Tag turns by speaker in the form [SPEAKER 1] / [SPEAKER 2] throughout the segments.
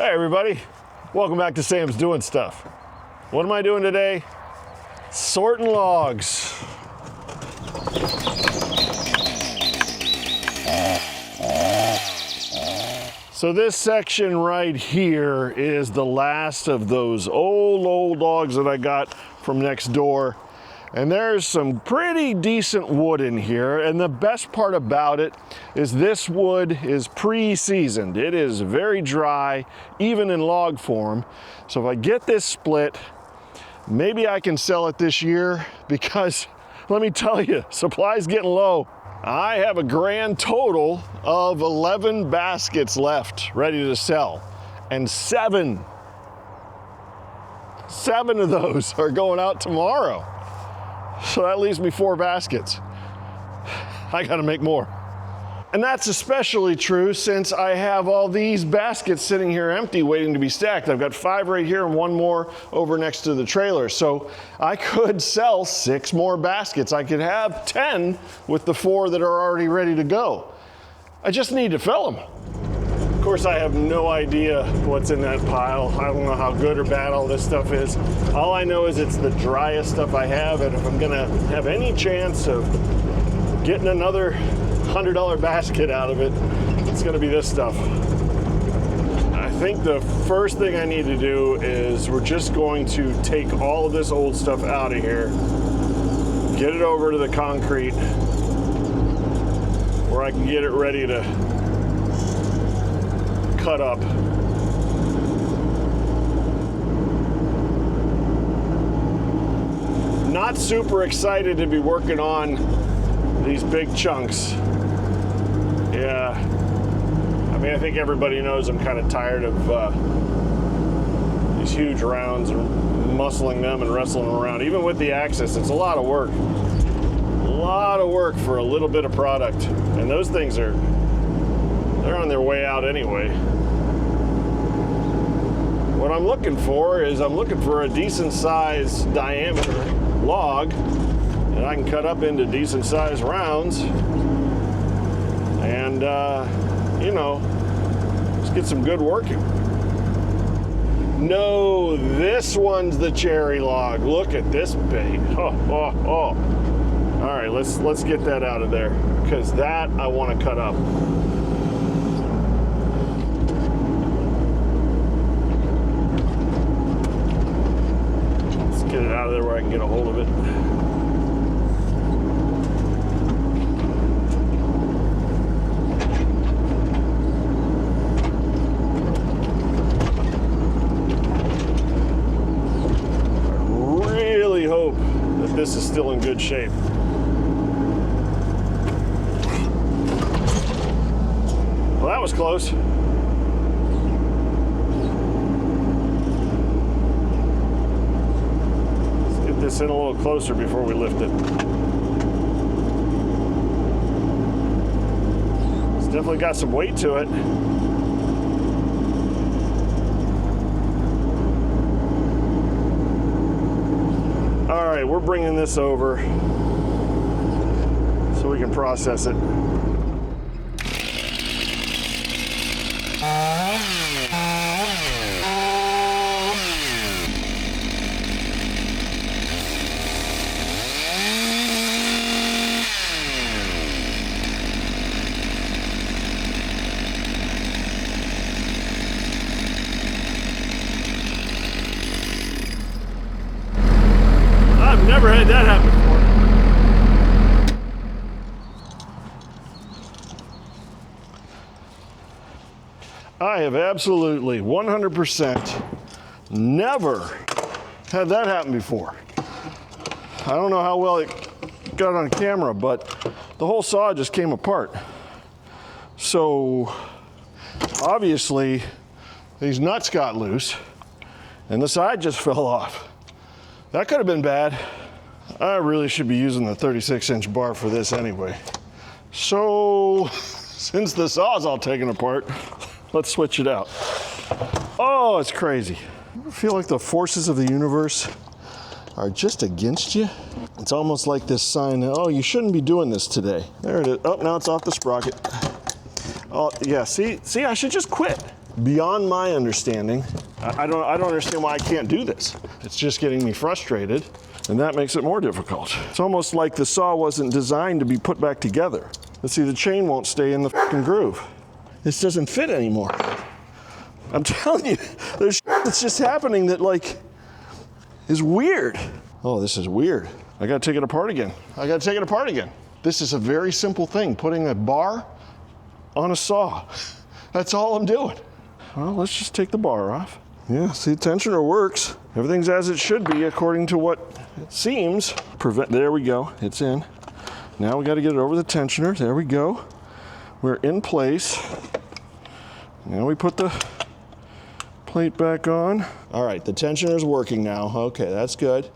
[SPEAKER 1] Hey everybody, welcome back to Sam's Doing Stuff. What am I doing today? Sorting logs. So this section right here is the last of those old logs that I got from next door. And there's some pretty decent wood in here. And the best part about it is this wood is pre-seasoned. It is very dry, even in log form. So if I get this split, maybe I can sell it this year because let me tell you, supply's getting low. I have a grand total of 11 baskets left ready to sell. And seven of those are going out tomorrow. So that leaves me 4 baskets. I gotta make more. And that's especially true since I have all these baskets sitting here empty waiting to be stacked. I've got 5 right here and 1 more over next to the trailer. So I could sell 6 more baskets. I could have 10 with the 4 that are already ready to go. I just need to fill them. Of course, I have no idea what's in that pile. I don't know how good or bad all this stuff is. All I know is it's the driest stuff I have, and if I'm gonna have any chance of getting another $100 basket out of it, it's gonna be this stuff. I think the first thing I need to do is we're just going to take all of this old stuff out of here, get it over to the concrete where I can get it ready to cut up. Not super excited to be working on these big chunks. Yeah, I mean, I think everybody knows I'm kind of tired of these huge rounds and muscling them and wrestling them around. Even with the Axis, it's a lot of work. A lot of work for a little bit of product. And those things they're on their way out anyway. What I'm looking for is a decent size diameter log that I can cut up into decent size rounds and you know, just get some good working. No, this one's the cherry log. Look at this bait. Oh. All right, let's get that out of there because that I want to cut up. Get it out of there where I can get a hold of it. I really hope that this is still in good shape. Well, that was close. This in a little closer before we lift it. It's definitely got some weight to it. All right, we're bringing this over so we can process it. Never had that happen before. I have absolutely 100% never had that happen before. I don't know how well it got on camera, but the whole saw just came apart. So obviously these nuts got loose and the side just fell off. That could have been bad. I really should be using the 36-inch bar for this anyway. So, since the saw's all taken apart, let's switch it out. Oh, it's crazy. You ever feel like the forces of the universe are just against you? It's almost like this sign, oh, you shouldn't be doing this today. There it is. Oh, now it's off the sprocket. Oh, yeah, see, I should just quit. beyond my understanding. I don't understand why I can't do this. It's just getting me frustrated, and that makes it more difficult. It's almost like the saw wasn't designed to be put back together. Let's see, the chain won't stay in the fucking groove. This doesn't fit anymore. I'm telling you, there's that's just happening that like is weird. Oh, this is weird. I gotta take it apart again. This is a very simple thing, putting a bar on a saw. That's all I'm doing. Well, let's just take the bar off. Yeah, see, the tensioner works. Everything's as it should be according to what it seems. There we go, it's in. Now we gotta get it over the tensioner. There we go. We're in place. Now we put the plate back on. All right, the tensioner's working now. Okay, that's good.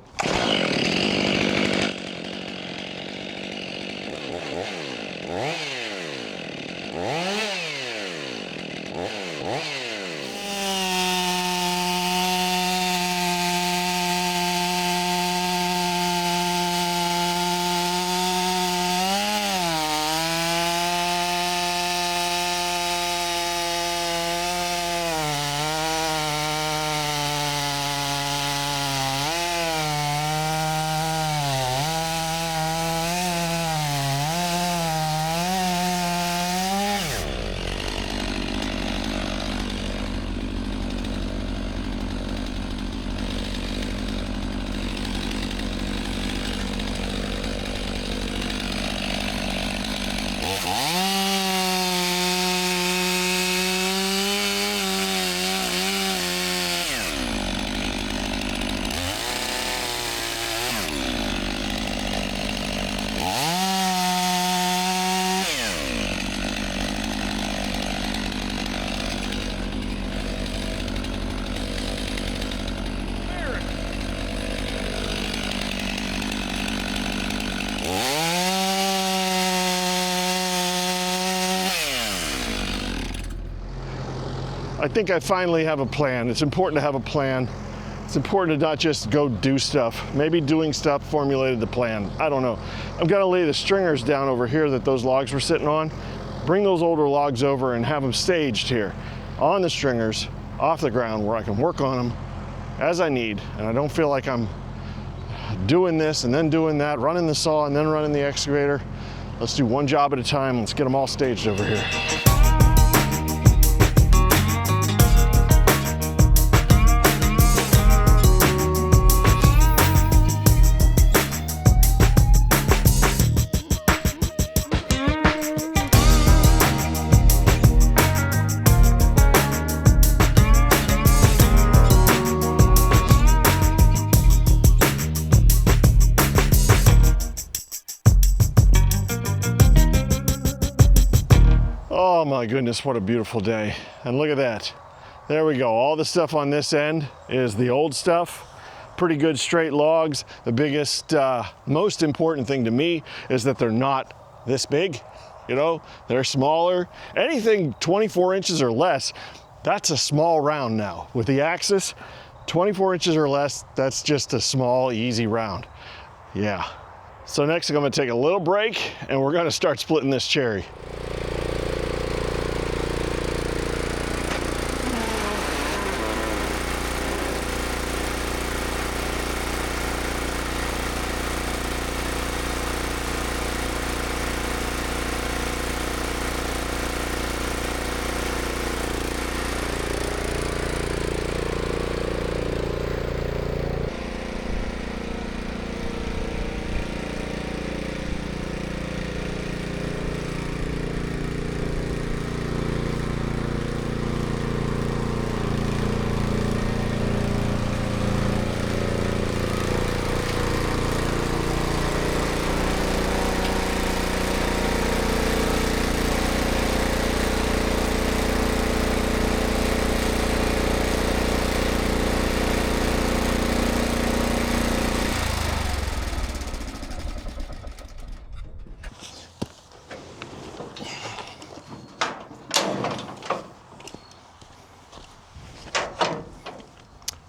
[SPEAKER 1] I think I finally have a plan. It's important to have a plan. It's important to not just go do stuff. Maybe doing stuff formulated the plan. I don't know. I'm gonna lay the stringers down over here that those logs were sitting on. Bring those older logs over and have them staged here on the stringers off the ground where I can work on them as I need. And I don't feel like I'm doing this and then doing that, running the saw and then running the excavator. Let's do one job at a time. Let's get them all staged over here. Oh my goodness, what a beautiful day. And look at that. There we go. All the stuff on this end is the old stuff. Pretty good straight logs. The biggest, most important thing to me is that they're not this big. You know, they're smaller. Anything 24 inches or less, that's a small round now. With the axis, 24 inches or less, that's just a small, easy round. Yeah. So next I'm gonna take a little break and we're gonna start splitting this cherry.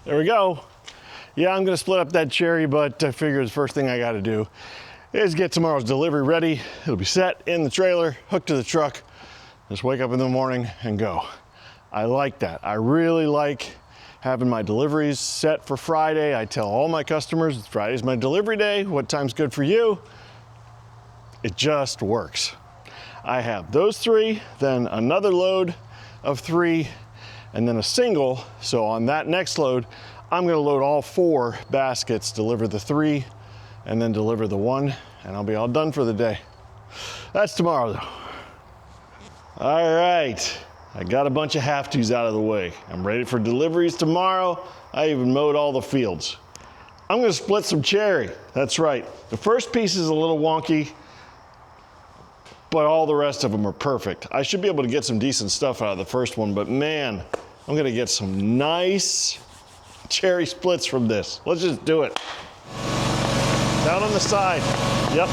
[SPEAKER 1] There we go. Yeah, I'm gonna split up that cherry, but I figure the first thing I gotta do is get tomorrow's delivery ready. It'll be set in the trailer, hooked to the truck. Just wake up in the morning and go. I like that. I really like having my deliveries set for Friday. I tell all my customers, Friday's my delivery day. What time's good for you? It just works. I have those 3, then another load of 3, and then a single. So on that next load, I'm gonna load all 4 baskets, deliver the 3, and then deliver the 1, and I'll be all done for the day. That's tomorrow though. All right, I got a bunch of have-tos out of the way. I'm ready for deliveries tomorrow. I even mowed all the fields. I'm gonna split some cherry, that's right. The first piece is a little wonky, but all the rest of them are perfect. I should be able to get some decent stuff out of the first one, but man, I'm gonna get some nice cherry splits from this. Let's just do it. Down on the side, yep.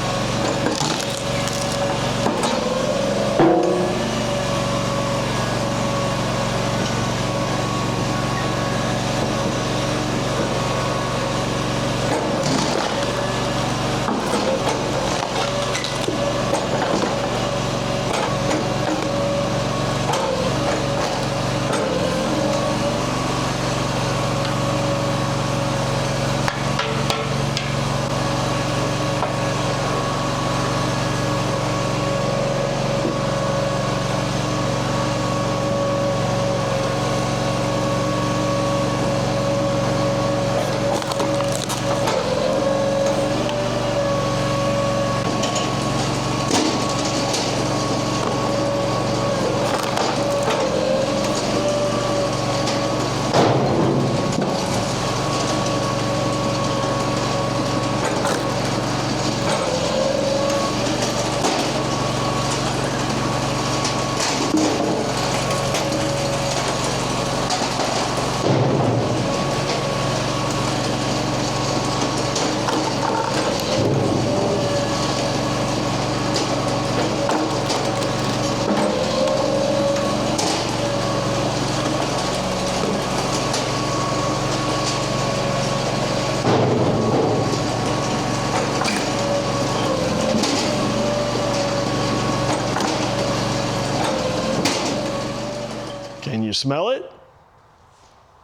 [SPEAKER 1] Can you smell it?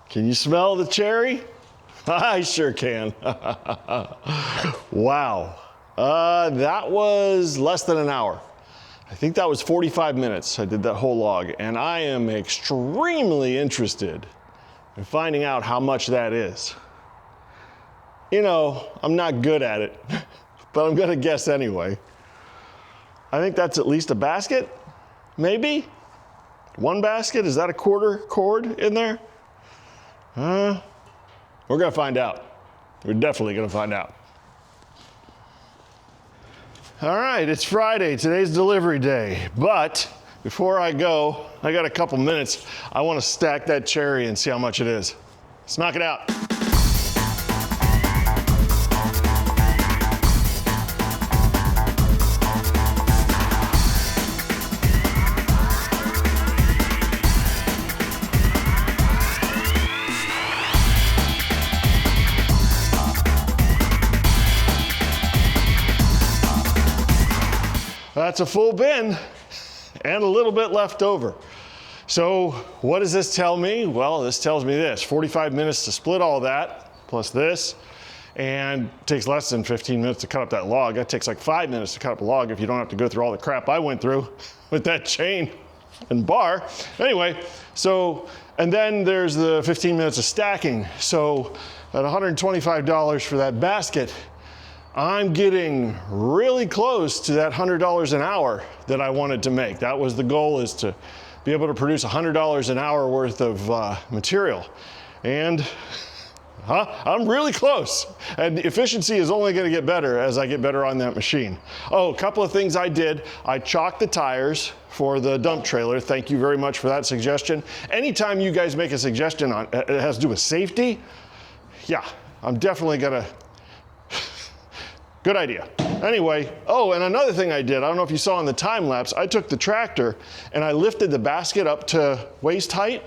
[SPEAKER 1] Can you smell the cherry? I sure can. Wow. That was less than an hour. I think that was 45 minutes. I did that whole log, and I am extremely interested in finding out how much that is. You know, I'm not good at it, but I'm gonna guess anyway. I think that's at least a basket, maybe? 1 basket, is that a quarter cord in there? We're gonna find out. We're definitely gonna find out. All right, it's Friday, today's delivery day, but before I go, I got a couple minutes. I wanna stack that cherry and see how much it is. Let's knock it out. That's a full bin and a little bit left over. So what does this tell me? Well, this tells me this: 45 minutes to split all that, plus this, and it takes less than 15 minutes to cut up that log. That takes like 5 minutes to cut up a log if you don't have to go through all the crap I went through with that chain and bar. Anyway, so, and then there's the 15 minutes of stacking. So at $125 for that basket, I'm getting really close to that $100 an hour that I wanted to make. That was the goal, is to be able to produce $100 an hour worth of material. And I'm really close. And efficiency is only gonna get better as I get better on that machine. Oh, a couple of things I did. I chalked the tires for the dump trailer. Thank you very much for that suggestion. Anytime you guys make a suggestion on it has to do with safety, yeah, I'm definitely gonna. Good idea. Anyway, oh, and another thing I did, I don't know if you saw in the time lapse, I took the tractor and I lifted the basket up to waist height,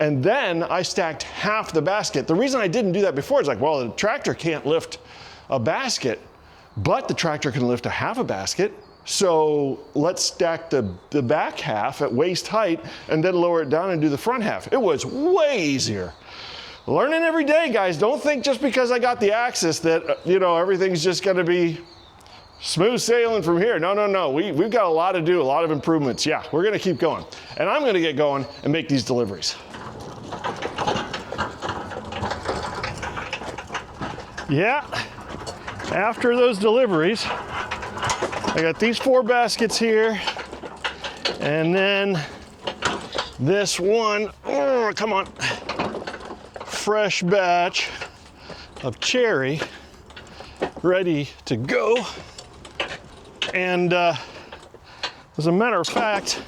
[SPEAKER 1] and then I stacked half the basket. The reason I didn't do that before is like, well, the tractor can't lift a basket, but the tractor can lift a half a basket. So let's stack the back half at waist height and then lower it down and do the front half. It was way easier. Learning every day, guys. Don't think just because I got the Axis that, you know, everything's just gonna be smooth sailing from here. No, no, no. We've got a lot to do, a lot of improvements. Yeah, we're gonna keep going. And I'm gonna get going and make these deliveries. Yeah, after those deliveries, I got these 4 baskets here, and then this one, oh, come on, fresh batch of cherry ready to go. And as a matter of fact,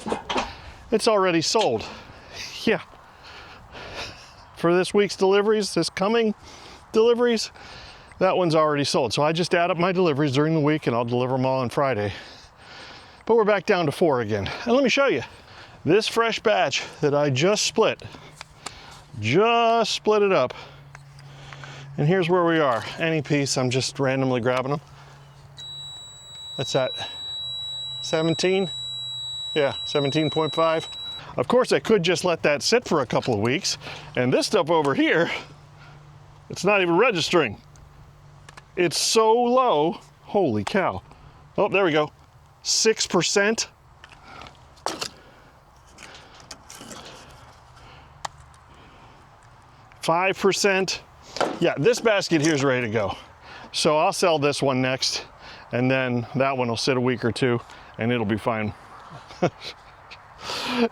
[SPEAKER 1] it's already sold. Yeah. For this week's deliveries, this coming deliveries, that one's already sold. So I just add up my deliveries during the week and I'll deliver them all on Friday. But we're back down to 4 again. And let me show you. This fresh batch that I just split it up. And here's where we are. Any piece, I'm just randomly grabbing them. That's at 17. Yeah, 17.5. Of course, I could just let that sit for a couple of weeks. And this stuff over here, it's not even registering. It's so low. Holy cow. Oh, there we go. 6%. %. Yeah, this basket here is ready to go. So I'll sell this one next, and then that one will sit a week or two, and it'll be fine.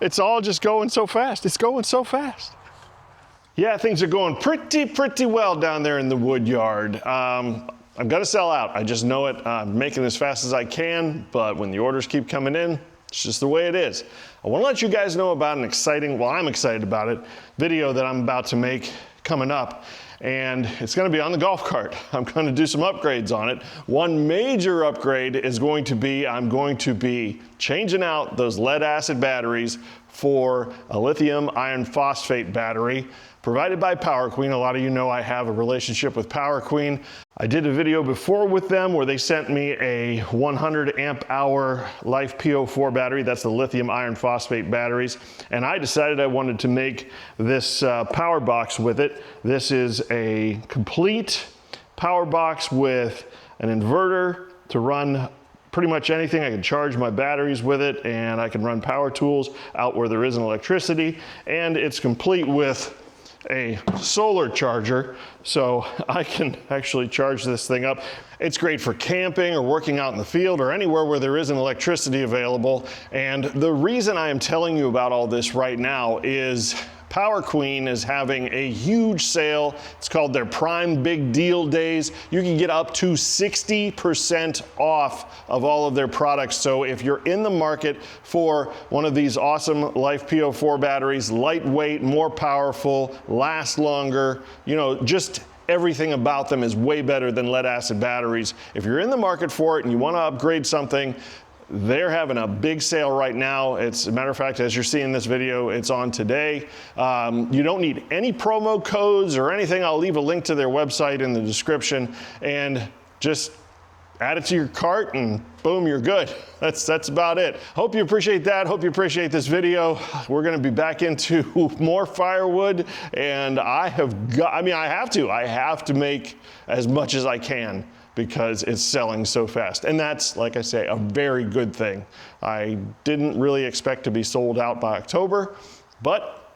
[SPEAKER 1] It's all just going so fast. It's going so fast. Yeah, things are going pretty well down there in the wood yard. I'm gonna sell out. I just know it. I'm making as fast as I can, but when the orders keep coming in, it's just the way it is. I wanna let you guys know about an exciting, well, I'm excited about it, video that I'm about to make coming up. And it's gonna be on the golf cart. I'm gonna do some upgrades on it. One major upgrade is going to be, I'm going to be changing out those lead acid batteries for a lithium iron phosphate battery provided by Power Queen. A lot of you know I have a relationship with Power Queen. I did a video before with them where they sent me a 100 amp hour Life PO4 battery. That's the lithium iron phosphate batteries. And I decided I wanted to make this power box with it. This is a complete power box with an inverter to run pretty much anything. I can charge my batteries with it, and I can run power tools out where there isn't electricity. And it's complete with a solar charger, so I can actually charge this thing up. It's great for camping or working out in the field or anywhere where there isn't electricity available. And the reason I am telling you about all this right now is Power Queen is having a huge sale. It's called their Prime Big Deal Days. You can get up to 60% off of all of their products. So if you're in the market for one of these awesome Life PO4 batteries, lightweight, more powerful, last longer, you know, just everything about them is way better than lead acid batteries. If you're in the market for it and you want to upgrade something, they're having a big sale right now. It's a matter of fact, as you're seeing this video, it's on today. You don't need any promo codes or anything. I'll leave a link to their website in the description, and just add it to your cart and boom, you're good. That's about it. Hope you appreciate that. Hope you appreciate this video. We're gonna be back into more firewood, and I have to make as much as I can, because it's selling so fast. And that's, like I say, a very good thing. I didn't really expect to be sold out by October, but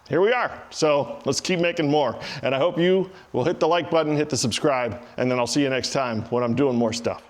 [SPEAKER 1] here we are. So let's keep making more. And I hope you will hit the like button, hit the subscribe, and then I'll see you next time when I'm doing more stuff.